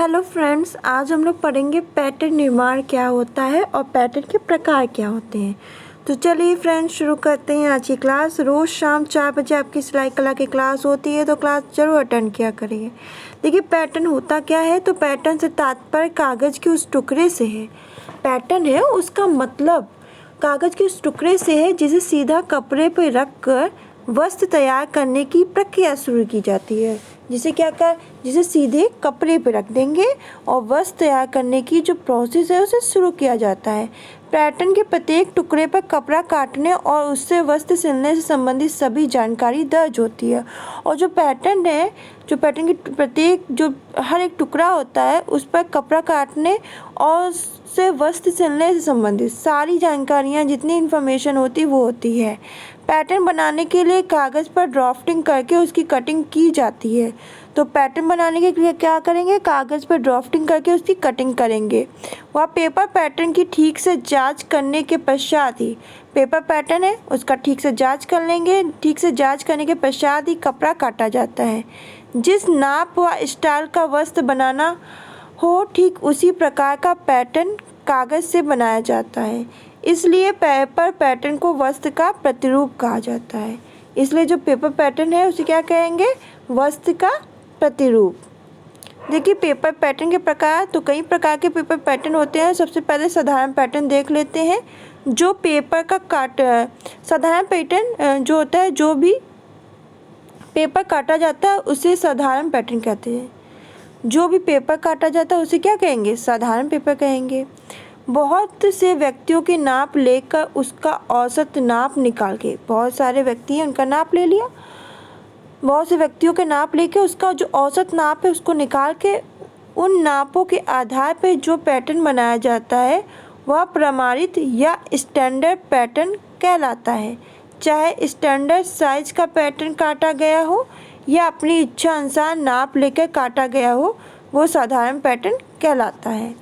Hello friends, आज हम लोग पढ़ेंगे पैटर्न निर्माण क्या होता है और पैटर्न के प्रकार क्या होते हैं। तो चलिए फ्रेंड्स शुरू करते हैं आज की क्लास। रोज़ शाम 4 बजे आपकी सिलाई कला की क्लास होती है, तो क्लास जरूर अटेंड किया करिए। देखिए पैटर्न होता क्या है, तो पैटर्न से तात्पर्य कागज़ के उस टुकड़े से है। पैटर्न है उसका मतलब कागज़ के उस टुकड़े से है जिसे सीधा कपड़े पर रख कर वस्त्र तैयार करने की प्रक्रिया शुरू की जाती है। जिसे सीधे कपड़े पे रख देंगे और वस्त्र तैयार करने की जो प्रोसेस है उसे शुरू किया जाता है। पैटर्न के प्रत्येक टुकड़े पर कपड़ा काटने और उससे वस्त्र सिलने से संबंधित सभी जानकारी दर्ज होती है। और जो पैटर्न की प्रत्येक जो हर एक टुकड़ा होता है उस पर कपड़ा काटने और उससे वस्त्र सिलने से संबंधित सारी जानकारियाँ जितनी इन्फॉर्मेशन होती वो होती है। पैटर्न बनाने के लिए कागज़ पर ड्राफ्टिंग करके उसकी कटिंग की जाती है। तो पैटर्न बनाने के लिए क्या करेंगे, कागज़ पर ड्राफ्टिंग करके उसकी कटिंग करेंगे। वह पेपर पैटर्न की ठीक से जांच करने के पश्चात ही पेपर पैटर्न है उसका ठीक से जांच कर लेंगे। ठीक से जांच करने के पश्चात ही कपड़ा काटा जाता है। जिस नाप व स्टाइल का वस्त्र बनाना हो ठीक उसी प्रकार का पैटर्न कागज़ से बनाया जाता है। इसलिए पेपर पैटर्न को वस्त्र का प्रतिरूप कहा जाता है। इसलिए जो पेपर पैटर्न है उसे क्या कहेंगे, वस्त्र का प्रतिरूप। देखिए पैपर पैटर्न के प्रकार, तो कई प्रकार के पेपर पैटर्न होते हैं। सबसे पहले साधारण पैटर्न देख लेते हैं। जो पेपर का साधारण पैटर्न जो होता है, जो भी पेपर काटा जाता है उसे साधारण पैटर्न कहते हैं। जो भी पेपर काटा जाता है उसे क्या कहेंगे, साधारण पेपर कहेंगे। बहुत से व्यक्तियों के नाप लेकर उसका औसत नाप निकाल के, बहुत सारे व्यक्ति हैं उनका नाप ले लिया, बहुत से व्यक्तियों के नाप लेके उसका जो औसत नाप है उसको निकाल के उन नापों के आधार पर जो पैटर्न बनाया जाता है वह प्रमाणित या स्टैंडर्ड पैटर्न कहलाता है। चाहे स्टैंडर्ड साइज का पैटर्न काटा गया हो या अपनी इच्छा अनुसार नाप लेकर काटा गया हो, वो साधारण पैटर्न कहलाता है।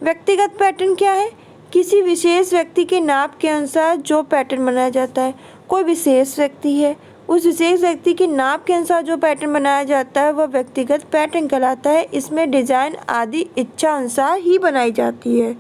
व्यक्तिगत पैटर्न क्या है, किसी विशेष व्यक्ति के नाप के अनुसार जो पैटर्न बनाया जाता है। कोई विशेष व्यक्ति है, उस विशेष व्यक्ति के नाप के अनुसार जो पैटर्न बनाया जाता है वह व्यक्तिगत पैटर्न कहलाता है। इसमें डिज़ाइन आदि इच्छा अनुसार ही बनाई जाती है।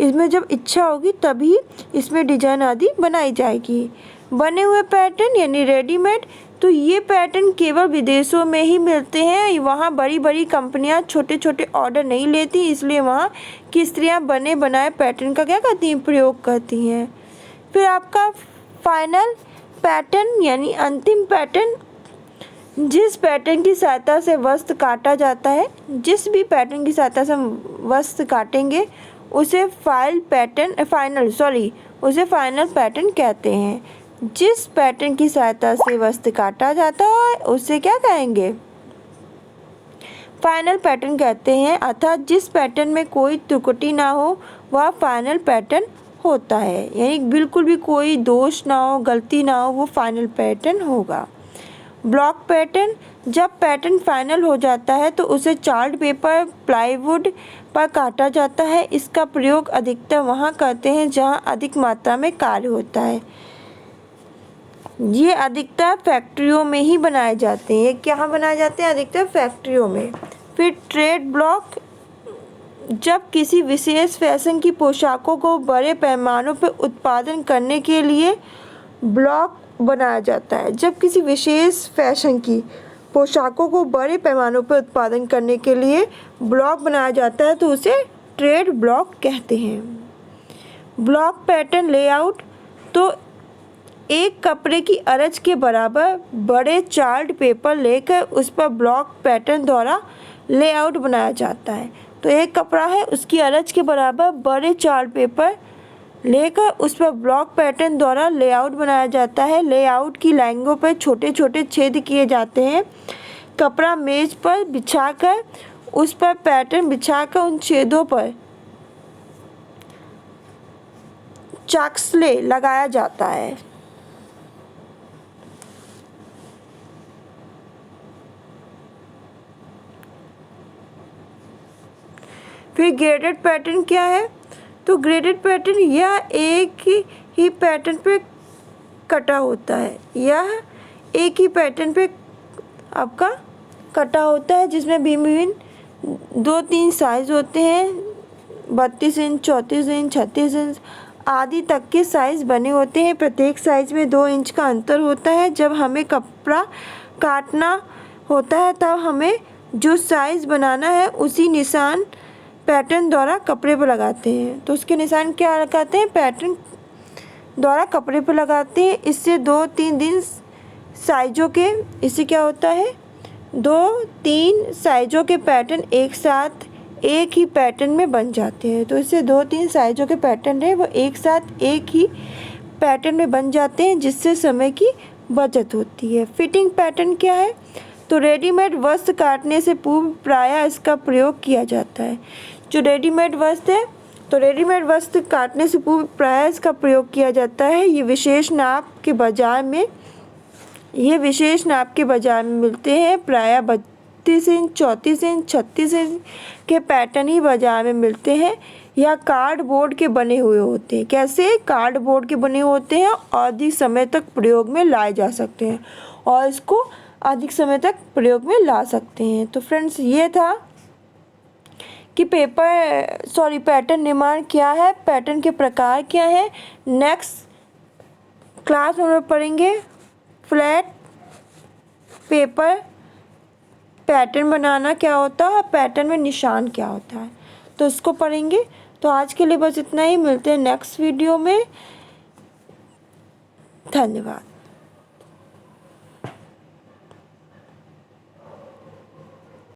इसमें जब इच्छा होगी तभी इसमें डिज़ाइन आदि बनाई जाएगी। बने हुए पैटर्न यानी रेडीमेड, तो ये पैटर्न केवल विदेशों में ही मिलते हैं। वहाँ बड़ी बड़ी कंपनियाँ छोटे छोटे ऑर्डर नहीं लेती, इसलिए वहाँ की स्त्रियाँ बने बनाए पैटर्न का क्या करती हैं, प्रयोग करती हैं। फिर आपका फाइनल पैटर्न यानी अंतिम पैटर्न, जिस पैटर्न की सहायता से वस्त्र काटा जाता है, जिस भी पैटर्न की सहायता से हम वस्त्र काटेंगे उसे फाइनल पैटर्न कहते हैं। जिस पैटर्न की सहायता से वस्त्र काटा जाता है उसे क्या कहेंगे, फाइनल पैटर्न कहते हैं। अर्थात जिस पैटर्न में कोई त्रुटि ना हो वह फाइनल पैटर्न होता है, यानी बिल्कुल भी कोई दोष ना हो, गलती ना हो, वो फाइनल पैटर्न होगा। ब्लॉक पैटर्न, जब पैटर्न फाइनल हो जाता है तो उसे चार्ट पेपर प्लाईवुड पर काटा जाता है। इसका प्रयोग अधिकतर वहाँ करते हैं जहाँ अधिक मात्रा में कार्य होता है। ये अधिकतर फैक्ट्रियों में ही बनाए जाते हैं। ये कहाँ बनाए जाते हैं, अधिकतर फैक्ट्रियों में। फिर ट्रेड ब्लॉक, जब किसी विशेष फैशन की पोशाकों को बड़े पैमानों पर उत्पादन करने के लिए ब्लॉक बनाया जाता है। जब किसी विशेष फैशन की पोशाकों को बड़े पैमानों पर उत्पादन करने के लिए ब्लॉक बनाया जाता है तो उसे ट्रेड ब्लॉक कहते हैं। ब्लॉक पैटर्न लेआउट, तो एक कपड़े की अरज के बराबर बड़े चार्ट पेपर लेकर उस पर ब्लॉक पैटर्न द्वारा लेआउट बनाया जाता है। तो एक कपड़ा है, उसकी अरज के बराबर बड़े चार्ट पेपर लेकर उस पर ब्लॉक पैटर्न द्वारा लेआउट बनाया जाता है। लेआउट की लाइनों पर छोटे छोटे छेद किए जाते हैं। कपड़ा मेज पर बिछाकर उस पर पैटर्न बिछाकर उन छेदों पर चाकस्ले लगाया जाता है। फिर ग्रेडेड पैटर्न क्या है, तो ग्रेडेड पैटर्न यह एक ही पैटर्न पे कटा होता है। यह एक ही पैटर्न पे आपका कटा होता है जिसमें भिन्न भिन्न 2-3 साइज़ होते हैं, 32 इंच, 34 इंच, 36 इंच आदि तक के साइज़ बने होते हैं। प्रत्येक साइज़ में 2 इंच का अंतर होता है। जब हमें कपड़ा काटना होता है तब हमें जो साइज़ बनाना है उसी निशान पैटर्न द्वारा कपड़े पर लगाते हैं। तो उसके निशान क्या लगाते हैं? पैटर्न द्वारा कपड़े पर लगाते हैं। इससे 2-3 दिन साइज़ों के इससे क्या होता है, 2-3 साइज़ों के पैटर्न एक साथ एक ही पैटर्न में बन जाते हैं। तो इससे 2-3 साइज़ों के पैटर्न है वो एक साथ एक ही पैटर्न में बन जाते हैं, जिससे समय की बचत होती है। फिटिंग पैटर्न क्या है? तो रेडीमेड वस्त्र काटने से पूर्व प्रायः इसका प्रयोग किया जाता है। जो रेडीमेड वस्त्र है, तो रेडीमेड वस्त्र काटने से पूर्व प्रायः इसका प्रयोग किया जाता है। ये विशेष नाप के बाजार में मिलते हैं। प्रायः 32 इंच, 34 इंच, 36 इंच के पैटर्न ही बाजार में मिलते हैं। यह कार्डबोर्ड के बने हुए होते हैं। कैसे? कार्डबोर्ड के बने होते हैं और अधिक समय तक प्रयोग में लाए जा सकते हैं और इसको अधिक समय तक प्रयोग में ला सकते हैं। तो फ्रेंड्स, ये था कि पैटर्न निर्माण क्या है, पैटर्न के प्रकार क्या है। नेक्स्ट क्लास में हम लोग पढ़ेंगे फ्लैट पेपर पैटर्न बनाना क्या होता है और पैटर्न में निशान क्या होता है, तो इसको पढ़ेंगे। तो आज के लिए बस इतना ही। मिलते हैं नेक्स्ट वीडियो में। धन्यवाद।